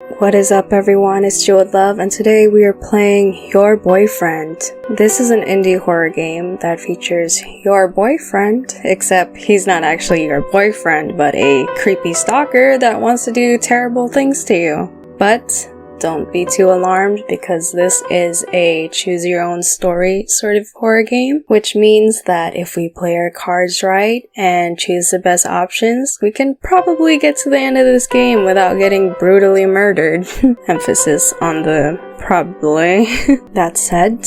What is up everyone, it's Jewel Love and today we are playing Your Boyfriend. This is an indie horror game that features your boyfriend, except he's not actually your boyfriend but a creepy stalker that wants to do terrible things to you. But don't be too alarmed because this is a choose your own story sort of horror game, which means that if we play our cards right and choose the best options, we can probably get to the end of this game without getting brutally murdered. Emphasis on the probably. That said,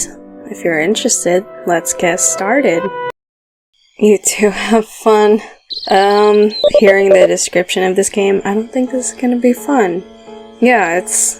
if you're interested, let's get started. You two have fun. Hearing the description of this game, I don't think this is gonna be fun. Yeah, it's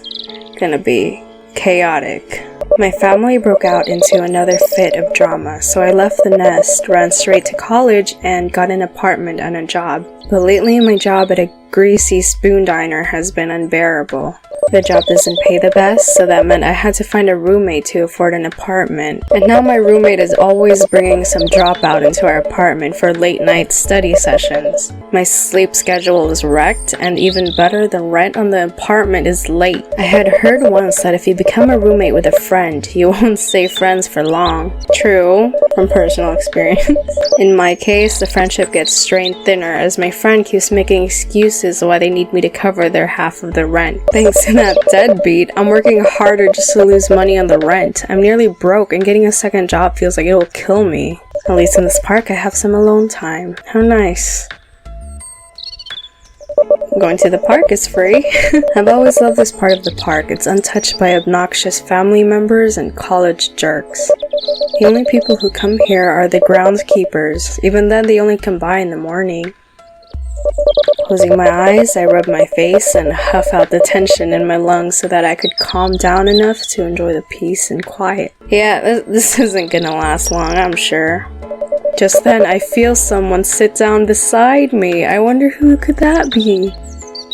gonna be chaotic. My family broke out into another fit of drama, so I left the nest, ran straight to college, and got an apartment and a job. But lately my job at a greasy spoon diner has been unbearable. The job doesn't pay the best, so that meant I had to find a roommate to afford an apartment. And now my roommate is always bringing some dropout into our apartment for late night study sessions. My sleep schedule is wrecked, and even better, the rent on the apartment is late. I had heard once that if you become a roommate with a friend, you won't stay friends for long. True, from personal experience. In my case, the friendship gets strained thinner as my friend keeps making excuses why they need me to cover their half of the rent. Thanks to that deadbeat, I'm working harder just to lose money on the rent. I'm nearly broke and getting a second job feels like it will kill me. At least in this park I have some alone time. How nice. Going to the park is free. I've always loved this part of the park. It's untouched by obnoxious family members and college jerks. The only people who come here are the groundskeepers. Even then, they only come by in the morning. Closing my eyes, I rub my face and huff out the tension in my lungs so that I could calm down enough to enjoy the peace and quiet. Yeah, this isn't gonna last long, I'm sure. Just then, I feel someone sit down beside me. I wonder who could that be?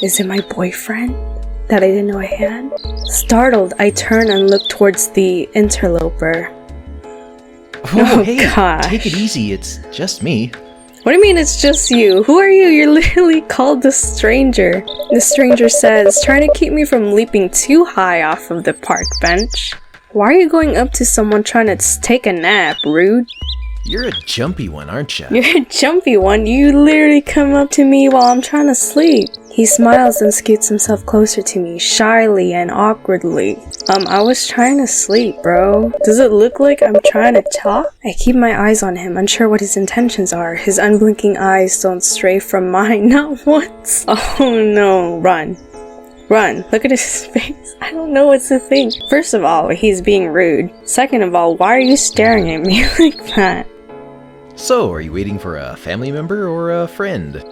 Is it my boyfriend that I didn't know I had? Startled, I turn and look towards the interloper. Oh, hey, gosh. Take it easy, it's just me. What do you mean it's just you? Who are you? You're literally called the stranger. The stranger says, trying to keep me from leaping too high off of the park bench. Why are you going up to someone trying to take a nap, rude? You're a jumpy one, aren't you? You're a jumpy one. You literally come up to me while I'm trying to sleep. He smiles and scoots himself closer to me, shyly and awkwardly. I was trying to sleep, bro. Does it look like I'm trying to talk? I keep my eyes on him, unsure what his intentions are. His unblinking eyes don't stray from mine, not once. Oh no, run. Run. Look at his face. I don't know what to think. First of all, he's being rude. Second of all, why are you staring at me like that? So, are you waiting for a family member or a friend?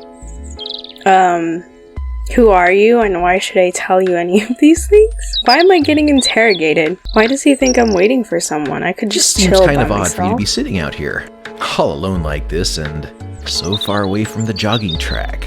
Who are you and why should I tell you any of these things? Why am I getting interrogated? Why does he think I'm waiting for someone? I could just chill by myself. Seems kind of odd for you to be sitting out here, all alone like this and so far away from the jogging track.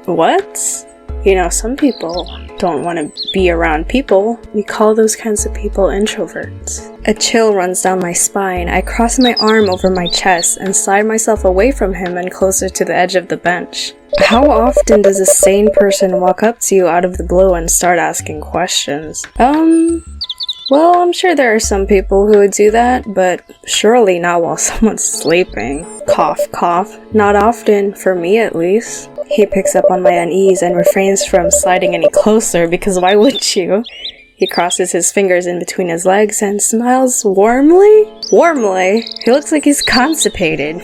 What? You know, some people don't want to be around people. We call those kinds of people introverts. A chill runs down my spine. I cross my arm over my chest and slide myself away from him and closer to the edge of the bench. How often does a sane person walk up to you out of the blue and start asking questions? Well, I'm sure there are some people who would do that, but surely not while someone's sleeping. Cough, cough. Not often, for me at least. He picks up on my unease and refrains from sliding any closer because why would you? He crosses his fingers in between his legs and smiles warmly? Warmly? He looks like he's constipated.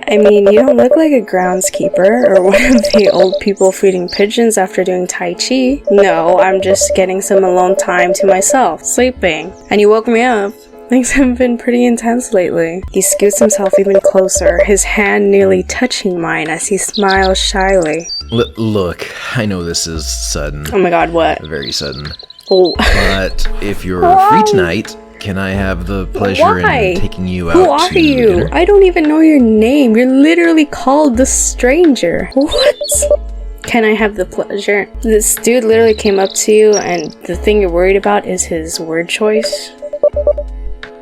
I mean, you don't look like a groundskeeper or one of the old people feeding pigeons after doing Tai Chi. No, I'm just getting some alone time to myself, sleeping. And you woke me up. Things have been pretty intense lately. He scoots himself even closer, his hand nearly touching mine as he smiles shyly. Look, I know this is sudden. Oh my god, what? Very sudden. Oh. But if you're free tonight, can I have the pleasure in taking you out Who are to you? dinner? I don't even know your name. You're literally called the stranger. What? Can I have the pleasure? This dude literally came up to you and the thing you're worried about is his word choice.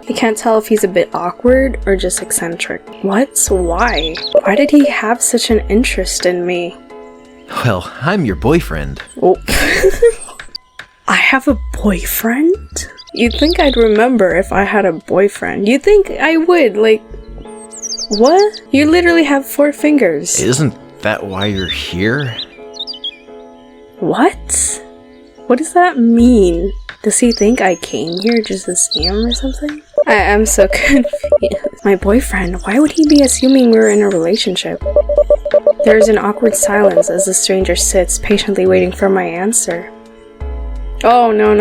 I can't tell if he's a bit awkward or just eccentric. What? Why? Why did he have such an interest in me? Well, I'm your boyfriend. Oh. I have a boyfriend? You'd think I'd remember if I had a boyfriend. You'd think I would, like... What? You literally have 4 fingers. Isn't that why you're here? What? What does that mean? Does he think I came here just to see him or something? I'm so confused. My boyfriend? Why would he be assuming we're in a relationship? There is an awkward silence as the stranger sits, patiently waiting for my answer. Oh, no.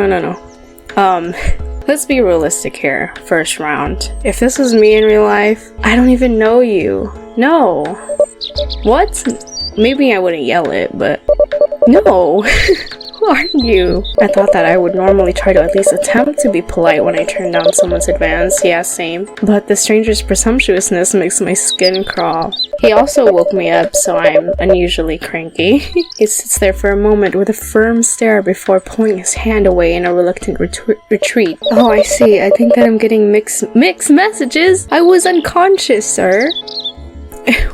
Let's be realistic here. First round. If this was me in real life, I don't even know you. No. What? Maybe I wouldn't yell it, but... No. Who are you? I thought that I would normally try to at least attempt to be polite when I turn down someone's advance. Yeah, same. But the stranger's presumptuousness makes my skin crawl. He also woke me up, so I'm unusually cranky. He sits there for a moment with a firm stare before pulling his hand away in a reluctant retreat. Oh, I see. I think that I'm getting mixed messages. I was unconscious, sir.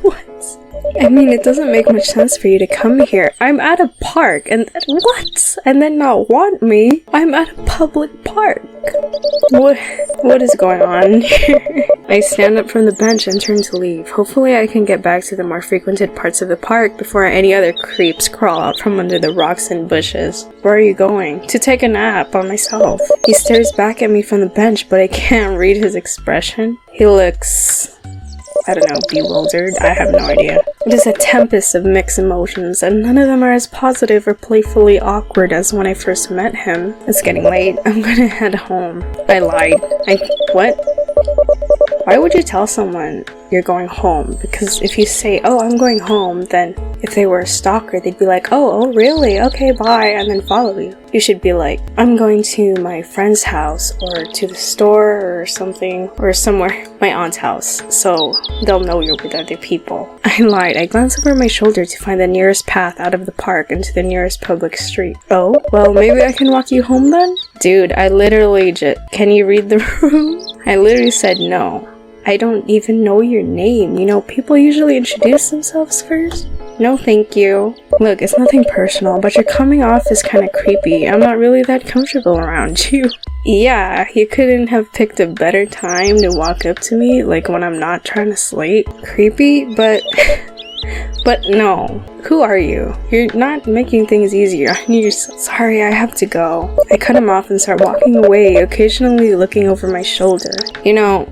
What? I mean, it doesn't make much sense for you to come here. I'm at a park, and what? And then not want me? I'm at a public park. What is going on here? I stand up from the bench and turn to leave. Hopefully I can get back to the more frequented parts of the park before any other creeps crawl out from under the rocks and bushes. Where are you going? To take a nap by myself. He stares back at me from the bench, but I can't read his expression. He looks... I don't know, bewildered? I have no idea. It is a tempest of mixed emotions, and none of them are as positive or playfully awkward as when I first met him. It's getting late. I'm gonna head home. I lied. What? Why would you tell someone you're going home? Because if you say, oh, I'm going home, then if they were a stalker, they'd be like, oh, really? Okay, bye, and then follow you. You should be like, I'm going to my friend's house, or to the store, or something, or somewhere, my aunt's house, so they'll know you're with other people. I lied. I glanced over my shoulder to find the nearest path out of the park into the nearest public street. Oh, well, maybe I can walk you home then? Dude, I literally can you read the room? I literally said no. I don't even know your name. You know, people usually introduce themselves first. No, thank you. Look, it's nothing personal, but you're coming off as kind of creepy. I'm not really that comfortable around you. Yeah, you couldn't have picked a better time to walk up to me, like when I'm not trying to slate. Creepy, but no. Who are you? You're not making things easier on yourself. Sorry, I have to go. I cut him off and start walking away, occasionally looking over my shoulder. You know,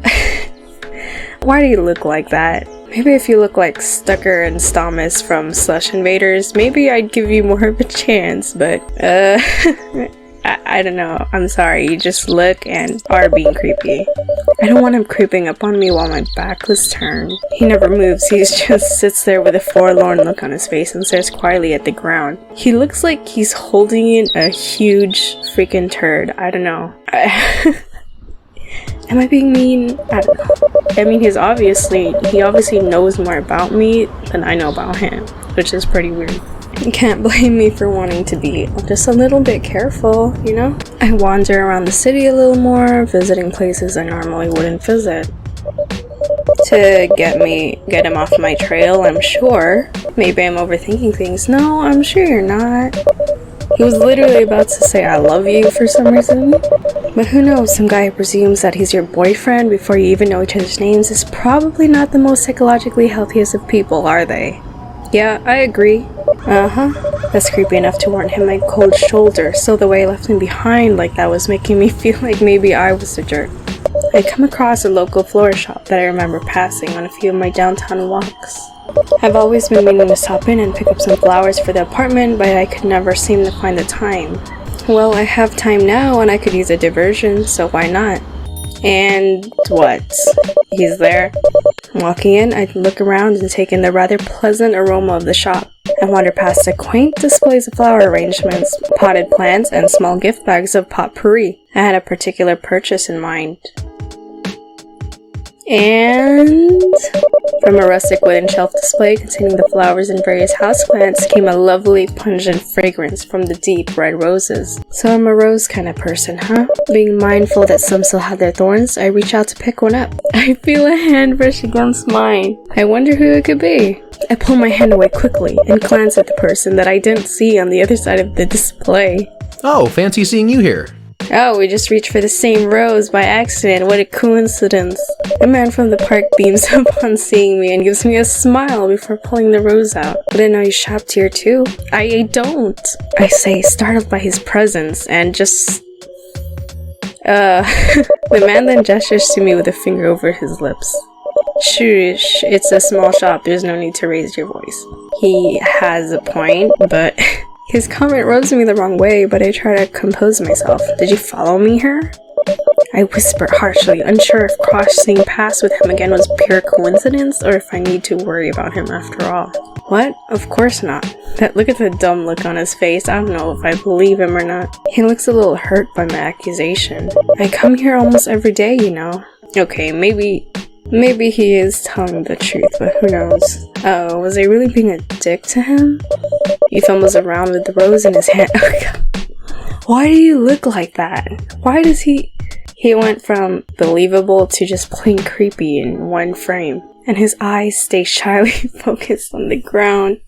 why do you look like that? Maybe if you look like Stucker and Stammes from Slush Invaders, maybe I'd give you more of a chance, but, I don't know. I'm sorry, you just look and are being creepy. I don't want him creeping up on me while my back was turned. He never moves, he just sits there with a forlorn look on his face and stares quietly at the ground. He looks like he's holding in a huge freaking turd. I don't know. Am I being mean? I don't know. I mean, he obviously knows more about me than I know about him, which is pretty weird. You can't blame me for wanting to be just a little bit careful, you know? I wander around the city a little more, visiting places I normally wouldn't visit. To get him off my trail, I'm sure. Maybe I'm overthinking things. No, I'm sure you're not. He was literally about to say I love you for some reason. But who knows, some guy who presumes that he's your boyfriend before you even know each other's names is probably not the most psychologically healthiest of people, are they? Yeah, I agree. That's creepy enough to warrant him my cold shoulder, so the way I left him behind like that was making me feel like maybe I was the jerk. I come across a local flower shop that I remember passing on a few of my downtown walks. I've always been meaning to stop in and pick up some flowers for the apartment, but I could never seem to find the time. Well, I have time now and I could use a diversion, so why not? And what? He's there. Walking in, I look around and take in the rather pleasant aroma of the shop. I wander past the quaint displays of flower arrangements, potted plants, and small gift bags of potpourri. I had a particular purchase in mind. And from a rustic wooden shelf display containing the flowers and various houseplants came a lovely pungent fragrance from the deep red roses. So I'm a rose kind of person, huh? Being mindful that some still have their thorns, I reach out to pick one up. I feel a hand brush against mine. I wonder who it could be. I pull my hand away quickly and glance at the person that I didn't see on the other side of the display. Oh, fancy seeing you here. Oh, we just reached for the same rose by accident. What a coincidence. A man from the park beams up on seeing me and gives me a smile before pulling the rose out. I didn't know you shopped here too. I don't. I say, startled by his presence, and just... The man then gestures to me with a finger over his lips. Shush, it's a small shop, there's no need to raise your voice. He has a point, but... His comment rubs me the wrong way, but I try to compose myself. Did you follow me here? I whisper harshly, unsure if crossing paths with him again was pure coincidence, or if I need to worry about him after all. What? Of course not. Look at the dumb look on his face. I don't know if I believe him or not. He looks a little hurt by my accusation. I come here almost every day, you know. Okay, maybe he is telling the truth, but who knows? Oh, was I really being a dick to him? He fumbles around with the rose in his hand. Oh, God. Why do you look like that? Why does he... He went from believable to just plain creepy in one frame, and his eyes stay shyly focused on the ground.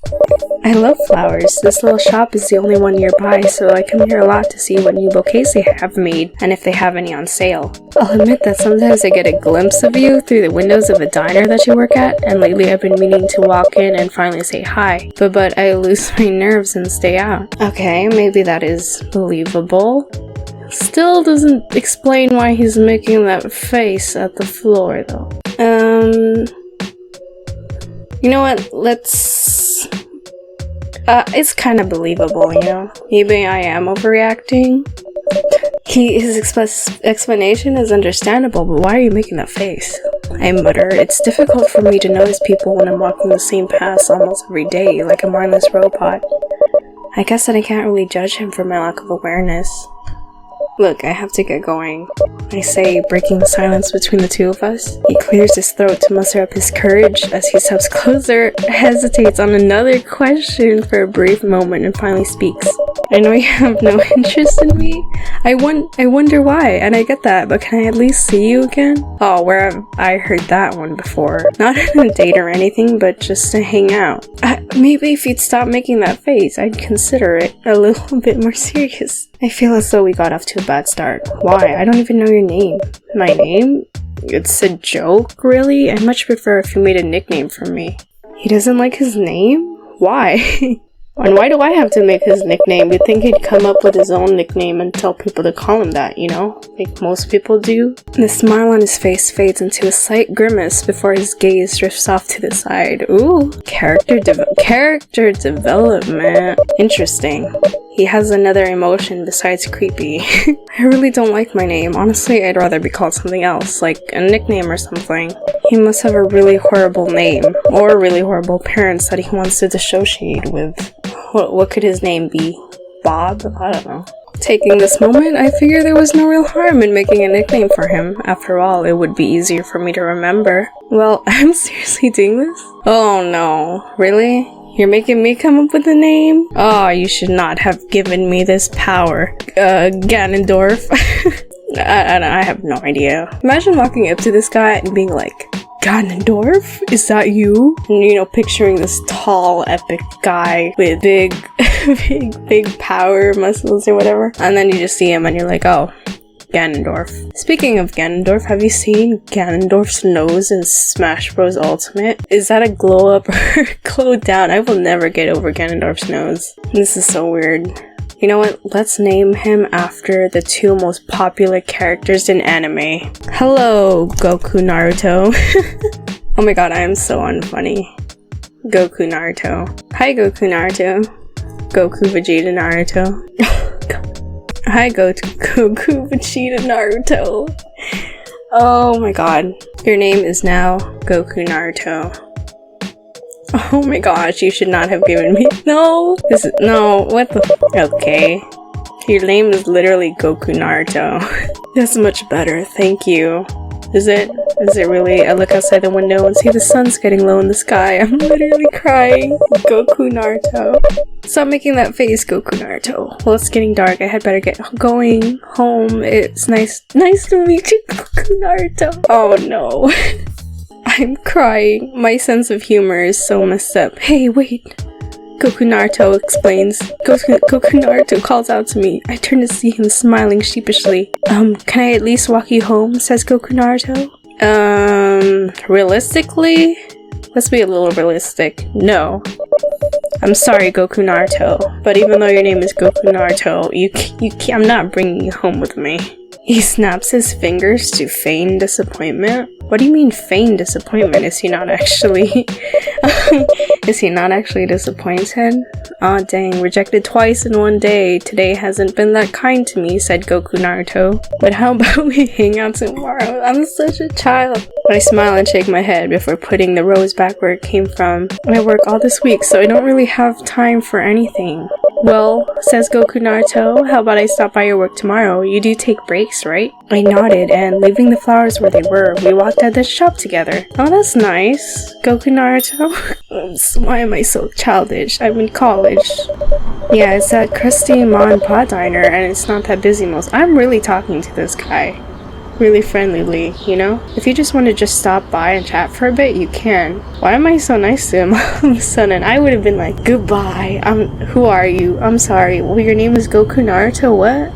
I love flowers. This little shop is the only one nearby, so I come here a lot to see what new bouquets they have made, and if they have any on sale. I'll admit that sometimes I get a glimpse of you through the windows of a diner that you work at, and lately I've been meaning to walk in and finally say hi, but I lose my nerves and stay out. Okay, maybe that is believable. Still doesn't explain why he's making that face at the floor, though. You know what? Let's... it's kind of believable, you know? Maybe I am overreacting. His explanation is understandable, but why are you making that face? I mutter. It's difficult for me to notice people when I'm walking the same paths almost every day, like a mindless robot. I guess that I can't really judge him for my lack of awareness. Look, I have to get going, I say, breaking the silence between the two of us. He clears his throat to muster up his courage as he steps closer, hesitates on another question for a brief moment, and finally speaks. I know you have no interest in me. I wonder why, and I get that, but can I at least see you again? Oh, where have I heard that one before? Not on a date or anything, but just to hang out. Maybe if you'd stop making that face, I'd consider it a little bit more serious. I feel as though we got off to a bad start. Why? I don't even know your name. My name? It's a joke, really? I'd much prefer if you made a nickname for me. He doesn't like his name? Why? And why do I have to make his nickname? You'd think he'd come up with his own nickname and tell people to call him that, you know? Like most people do. The smile on his face fades into a slight grimace before his gaze drifts off to the side. Ooh, character development. Interesting. He has another emotion besides creepy. I really don't like my name. Honestly, I'd rather be called something else, like a nickname or something. He must have a really horrible name, or really horrible parents that he wants to dissociate with. What could his name be? Bob? I don't know. Taking this moment, I figure there was no real harm in making a nickname for him. After all, it would be easier for me to remember. Well, I'm seriously doing this? Oh no. Really? You're making me come up with a name? Oh, you should not have given me this power. Ganondorf? I have no idea. Imagine walking up to this guy and being like, Ganondorf? Is that you? And, you know, picturing this tall, epic guy with big power, muscles or whatever. And then you just see him and you're like, oh, Ganondorf. Speaking of Ganondorf, have you seen Ganondorf's nose in Smash Bros. Ultimate? Is that a glow up or glow down? I will never get over Ganondorf's nose. This is so weird. You know what? Let's name him after the two most popular characters in anime. Hello, Goku Naruto. Oh my god, I am so unfunny. Goku Naruto. Hi, Goku Naruto. Goku Vegeta Naruto. Hi, Goku Vegeta Naruto. Oh my god. Your name is now Goku Naruto. Oh my gosh, you should not have given me— No! What the— Okay. Your name is literally Goku Naruto. That's much better, thank you. Is it really? I look outside the window and see the sun's getting low in the sky. I'm literally crying. Goku Naruto. Stop making that face, Goku Naruto. Well, it's getting dark. I had better get going home. It's nice to meet you, Goku Naruto. Oh no. I'm crying. My sense of humor is so messed up. Hey, wait. Goku Naruto explains. Goku Naruto calls out to me. I turn to see him smiling sheepishly. Can I at least walk you home? Says Goku Naruto. Realistically? Let's be a little realistic. No. I'm sorry, Goku Naruto, but even though your name is Goku Naruto, I'm not bringing you home with me. He snaps his fingers to feign disappointment. What do you mean feign disappointment? Is he not actually disappointed? Aw dang, rejected twice in one day. Today hasn't been that kind to me, said Goku Naruto. But how about we hang out tomorrow? I'm such a child. I smile and shake my head before putting the rose back where it came from. I work all this week, so I don't really have time for anything. Well, says Goku Naruto, how about I stop by your work tomorrow? You do take breaks, right? I nodded, and leaving the flowers where they were, we walked out the shop together. Oh, that's nice. Goku Naruto? Oops, why am I so childish? I'm in college. Yeah, it's that crusty ma and pa diner, and it's not that busy most. I'm really talking to this guy. Really friendlyly, you know? If you just want to just stop by and chat for a bit, you can. Why am I so nice to him all of a sudden? I would have been like, goodbye, who are you? I'm sorry, well, your name is Goku Naruto, what?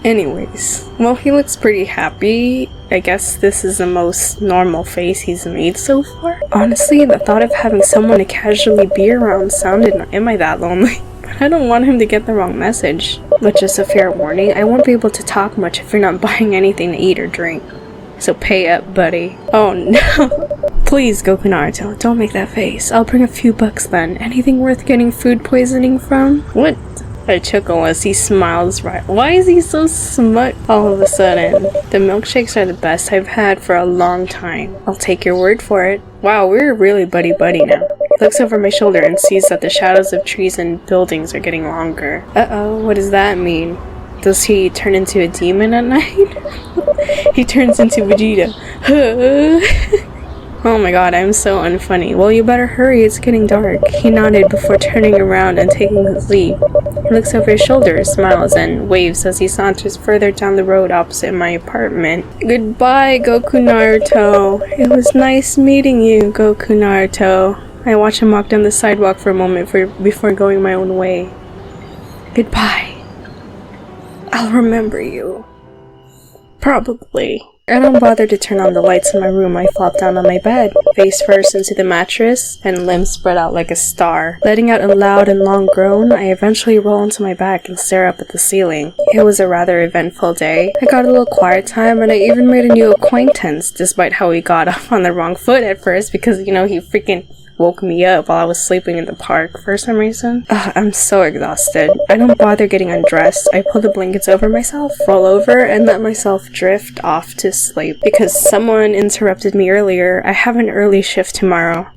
Anyways. Well, he looks pretty happy. I guess this is the most normal face he's made so far. Honestly, the thought of having someone to casually be around sounded, am I that lonely? I don't want him to get the wrong message. But just a fair warning, I won't be able to talk much if you're not buying anything to eat or drink. So pay up, buddy. Oh no. Please, Goku Naruto, don't make that face. I'll bring a few bucks then. Anything worth getting food poisoning from? What? I chuckle as he smiles right. Why is he so smart all of a sudden? The milkshakes are the best I've had for a long time. I'll take your word for it. Wow, we're really buddy-buddy now. He looks over my shoulder and sees that the shadows of trees and buildings are getting longer. Uh-oh, what does that mean? Does he turn into a demon at night? He turns into Vegeta. Oh my god, I'm so unfunny. Well, you better hurry, it's getting dark. He nodded before turning around and taking his leave. He looks over his shoulder, smiles, and waves as he saunters further down the road opposite my apartment. Goodbye, Goku Naruto. It was nice meeting you, Goku Naruto. I watch him walk down the sidewalk for a moment before going my own way. Goodbye. I'll remember you. Probably. I don't bother to turn on the lights in my room. I flop down on my bed, face first into the mattress, and limbs spread out like a star. Letting out a loud and long groan, I eventually roll onto my back and stare up at the ceiling. It was a rather eventful day. I got a little quiet time, and I even made a new acquaintance, despite how we got off on the wrong foot at first, because, you know, he freaking woke me up while I was sleeping in the park for some reason. I'm so exhausted. I don't bother getting undressed. I pull the blankets over myself, roll over, and let myself drift off to sleep. Because someone interrupted me earlier, I have an early shift tomorrow.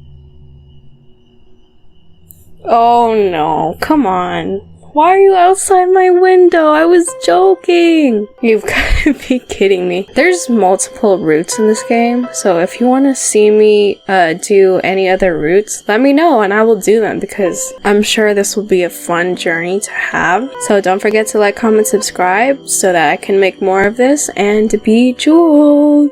Oh no, come on. Why are you outside my window? I was joking! You've gotta be kidding me. There's multiple routes in this game, so if you want to see me do any other routes, let me know and I will do them because I'm sure this will be a fun journey to have. So don't forget to like, comment, subscribe so that I can make more of this and be jeweled!